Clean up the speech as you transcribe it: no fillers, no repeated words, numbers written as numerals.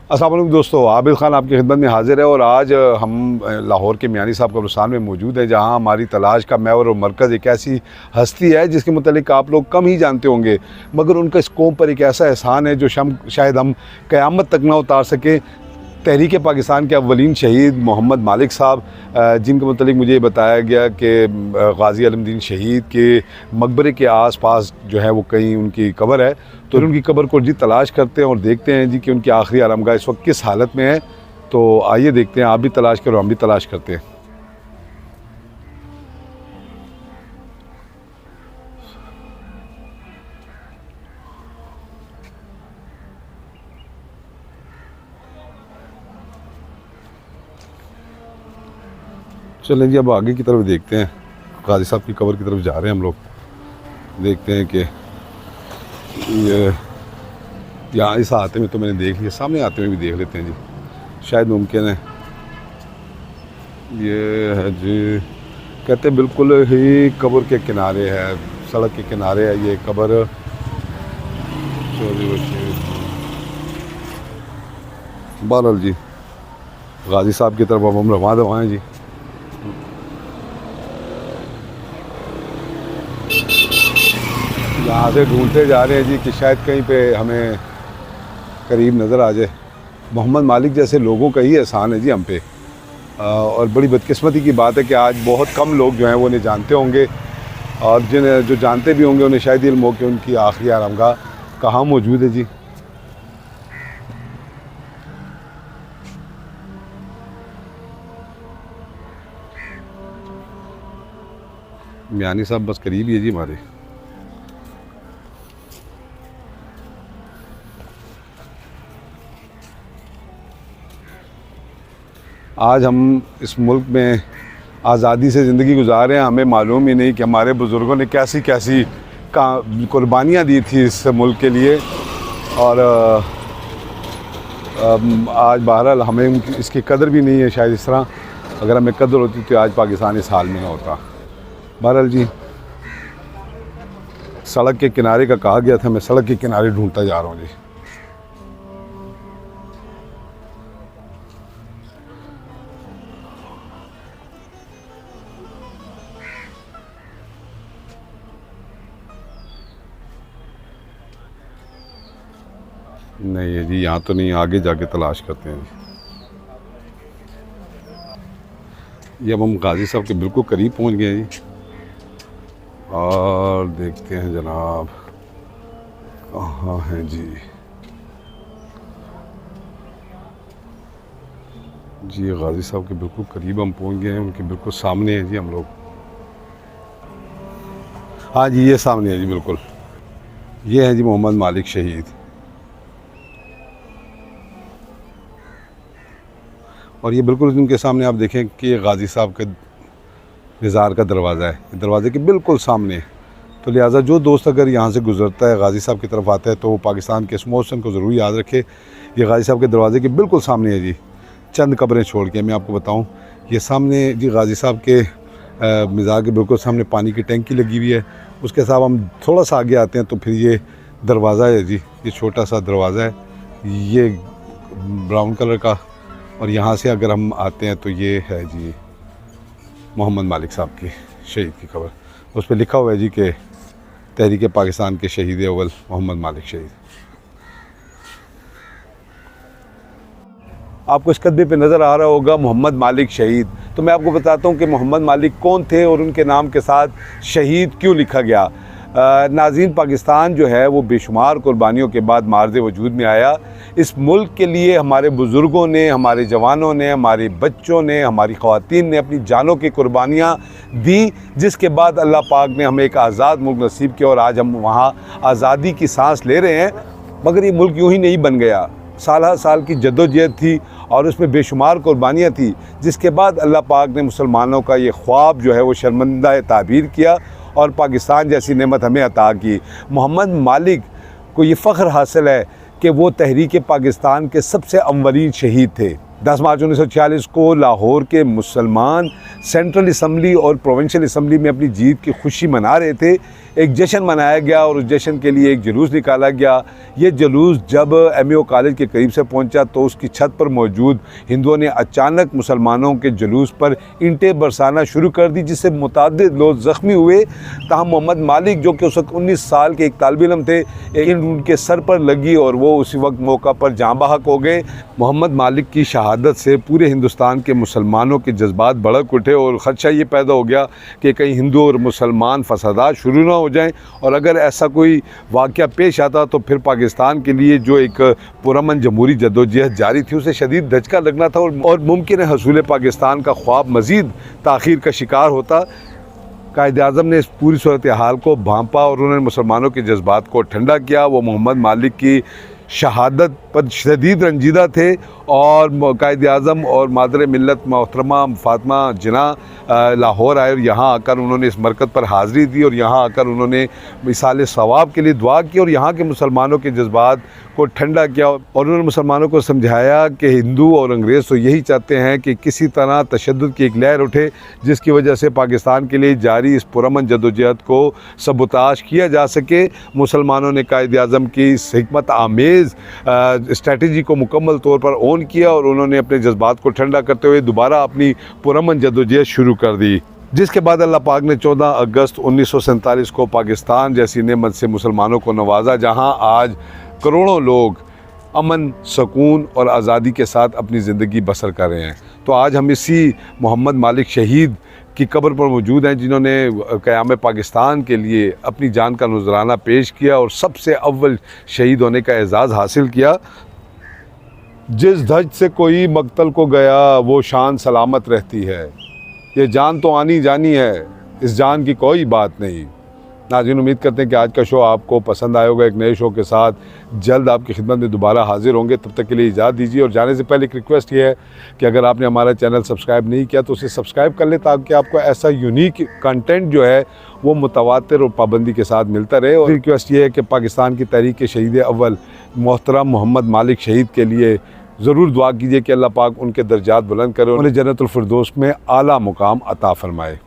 अस्सलाम वालेकुम दोस्तों, आबिद ख़ान आपकी खिदमत में हाज़िर है। और आज हम लाहौर के मियानी साहब कब्रिस्तान में मौजूद हैं, जहां हमारी तलाश का महवर और मरकज़ एक ऐसी हस्ती है जिसके मुतालिक आप लोग कम ही जानते होंगे, मगर उनका इस कौम पर एक ऐसा एहसान है जो शायद हम क़यामत तक ना उतार सकें। तहरीक पाकिस्तान के अव्वलीन शहीद मोहम्मद मालिक साहब, जिनके मुतालिक मुझे बताया गया कि गाज़ी आलमदीन शहीद के मकबरे के आस-पास जो है वो कहीं उनकी कब्र है। तो उनकी कब्र को जी तलाश करते हैं और देखते हैं जी कि उनकी आखिरी आरामगाह इस वक्त किस हालत में है। तो आइए देखते हैं, आप भी तलाश करो, हम भी तलाश करते हैं। चलें जी, अब आगे की तरफ देखते हैं। गाज़ी साहब की कब्र की तरफ जा रहे हैं हम लोग। देखते हैं कि ये यहाँ इस आते में तो मैंने देख लिया, सामने आते में भी देख लेते हैं जी, शायद मुमकिन है। ये है जी, कहते हैं बिल्कुल ही कब्र के किनारे है, सड़क के किनारे है ये कब्र। बहरहाल जी, गाज़ी साहब की तरफ अब हम रवाना दवाएँ जी। यहाँ से ढूंढते जा रहे हैं जी कि शायद कहीं पे हमें करीब नज़र आ जाए। मोहम्मद मालिक जैसे लोगों का ही एहसान है जी हम पे। और बड़ी बदकिस्मती की बात है कि आज बहुत कम लोग जो हैं वो उन्हें जानते होंगे, और जो जानते भी होंगे उन्हें शायद इल्म हो कि उनकी आखिरी आरामगाह कहाँ मौजूद है जी। मियानी साहब बस करीब ही है जी हमारे। आज हम इस मुल्क में आज़ादी से ज़िंदगी गुजार रहे हैं, हमें मालूम ही नहीं कि हमारे बुज़ुर्गों ने कैसी कैसी कुर्बानियाँ दी थी इस मुल्क के लिए। और आज बहरहाल हमें इसकी कदर भी नहीं है। शायद इस तरह अगर हमें कदर होती तो आज पाकिस्तान इस हाल में ना होता। बहरहाल जी, सड़क के किनारे का कहा गया था, मैं सड़क के किनारे ढूंढता जा रहा हूँ जी। नहीं है जी, यहाँ तो नहीं, आगे जाके तलाश करते हैं जी। ये अब हम गाज़ी साहब के बिल्कुल करीब पहुँच गए हैं जी, और देखते हैं जनाब कहाँ हैं जी। जी गाज़ी साहब के बिल्कुल करीब हम पहुँच गए हैं, उनके बिल्कुल सामने हैं जी हम लोग। हाँ जी, ये सामने है जी बिल्कुल, ये है जी मोहम्मद मालिक शहीद। और ये बिल्कुल उनके सामने आप देखें कि ये गाज़ी साहब के मज़ार का दरवाज़ा है, दरवाज़े के बिल्कुल सामने। तो लिहाजा जो दोस्त अगर यहाँ से गुज़रता है, गाज़ी साहब की तरफ आता है, तो वो पाकिस्तान के इस मौसम को ज़रूर याद रखे। ये गाज़ी साहब के दरवाज़े के बिल्कुल सामने है जी। चंद कब्रें छोड़ के मैं आपको बताऊँ, ये सामने जी गाज़ी साहब के मज़ार के बिल्कुल सामने पानी की टैंकी लगी हुई है। उसके साथ हम थोड़ा सा आगे आते हैं तो फिर ये दरवाज़ा है जी, ये छोटा सा दरवाज़ा है, ये ब्राउन कलर का। और यहाँ से अगर हम आते हैं तो ये है जी मोहम्मद मालिक साहब की शहीद की खबर। उस पर लिखा हुआ है जी कि तहरीक पाकिस्तान के शहीद अव्वल मोहम्मद मालिक शहीद। आपको इस कदबे पे नज़र आ रहा होगा मोहम्मद मालिक शहीद। तो मैं आपको बताता हूँ कि मोहम्मद मालिक कौन थे और उनके नाम के साथ शहीद क्यों लिखा गया। नाज़रीन, पाकिस्तान जो है वो बेशुमार कुर्बानियों के बाद मार्ज़ वजूद में आया। इस मुल्क के लिए हमारे बुज़ुर्गों ने, हमारे जवानों ने, हमारे बच्चों ने, हमारी ख़वातीन ने अपनी जानों की कुर्बानियाँ दी, जिसके बाद अल्लाह पाक ने हमें एक आज़ाद मुल्क नसीब किया और आज हम वहाँ आज़ादी की सांस ले रहे हैं। मगर ये मुल्क यूँ ही नहीं बन गया, साल साल की जद्दोजहद थी और उसमें बेशुमार कुर्बानियाँ थी, जिसके बाद अल्लाह पाक ने मुसलमानों का ये ख्वाब जो है वो शर्मिंदा ताबीर किया और पाकिस्तान जैसी नेमत हमें अता की। मोहम्मद मालिक को ये फ़ख्र हासिल है कि वो तहरीक पाकिस्तान के सबसे अव्वलीन शहीद थे। 10 मार्च 1946 को लाहौर के मुसलमान सेंट्रल असम्बली और प्रोविंशियल असम्बली में अपनी जीत की खुशी मना रहे थे। एक जश्न मनाया गया और उस जश्न के लिए एक जुलूस निकाला गया। ये जुलूस जब एमईओ कॉलेज के करीब से पहुंचा तो उसकी छत पर मौजूद हिंदुओं ने अचानक मुसलमानों के जुलूस पर ईंटें बरसाना शुरू कर दी, जिससे मुतादिद लोग ज़ख्मी हुए। ताहम मोहम्मद मालिक जो कि उस वक्त 19 साल के एक तालिब इल्म थे, उनके सर पर लगी और वो उसी वक्त मौका पर जाँ बहक हो गए। मोहम्मद मालिक की शहादत से पूरे हिंदुस्तान के मुसलमानों के जज्बात भड़क उठे और ख़दशा ये पैदा हो गया कि कहीं हिंदू और मुसलमान फसादात शुरू ना हो जाएं, और अगर ऐसा कोई वाक़या पेश आता तो फिर पाकिस्तान के लिए जो एक पुरअमन जमहूरी जद्दोजहद जारी थी उसे शदीद धचका लगना था और मुमकिन है हसूल पाकिस्तान का ख्वाब मज़ीद ताख़ीर का शिकार होता। कायद-ए-आज़म ने इस पूरी सूरत हाल को भांपा और उन्होंने मुसलमानों के जज्बात को ठंडा किया। वो मोहम्मद मालिक की शहादत पर शदीद रंजीदा थे और कायद-ए-आज़म और मादर मिल्लत मोहतरमा फ़ातिमा जिन्ना लाहौर आए और यहाँ आकर उन्होंने इस मरकज़ पर हाज़िरी दी और यहाँ आकर उन्होंने मिसाल सवाब के लिए दुआ की और यहाँ के मुसलमानों के जज्बात को ठंडा किया और उन्होंने मुसलमानों को समझाया कि हिंदू और अंग्रेज़ तो यही चाहते हैं कि किसी तरह तशद्दुद की एक लहर उठे जिसकी वजह से पाकिस्तान के लिए जारी इस पुरअमन जद्दोजहद को सबूताश किया जा सके। मुसलमानों ने कायद-ए-आज़म की इस हिकमत आमेज़ स्ट्रैटेजी को मुकम्मल तौर पर ऑन किया और उन्होंने अपने जज्बात को ठंडा करते हुए दोबारा अपनी पुरअमन जद्दोजहद शुरू कर दी, जिसके बाद अल्लाह पाक ने 14 अगस्त 1947 को पाकिस्तान जैसी नेमत से मुसलमानों को नवाजा, जहां आज करोड़ों लोग अमन, सुकून और आज़ादी के साथ अपनी ज़िंदगी बसर कर रहे हैं। तो आज हम इसी मोहम्मद मालिक शहीद की कब्र पर मौजूद हैं जिन्होंने क़याम पाकिस्तान के लिए अपनी जान का नज़राना पेश किया और सबसे अव्वल शहीद होने का एज़ाज़ हासिल किया। जिस धज से कोई मकतल को गया वो शान सलामत रहती है, ये जान तो आनी जानी है, इस जान की कोई बात नहीं। नाज़रीन, उम्मीद करते हैं कि आज का शो आपको पसंद आया होगा। एक नए शो के साथ जल्द आपकी खिदमत में दोबारा हाजिर होंगे। तब तक के लिए इजाज़त दीजिए और जाने से पहले एक रिक्वेस्ट ये है कि अगर आपने हमारा चैनल सब्सक्राइब नहीं किया तो उसे सब्सक्राइब कर लें ताकि आपको ऐसा यूनिक कंटेंट जो है वो मुतवातिर और पाबंदी के साथ मिलता रहे। और रिक्वेस्ट ये है कि पाकिस्तान की तहरीक के शहीद अव्वल मोहतरम मोहम्मद मालिक शहीद के लिए ज़रूर दुआ कीजिए कि अल्लाह पाक उनके दर्जात बुलंद करे और उन्हें जन्नतुल फिरदौस में आला मुकाम अता फ़रमाए।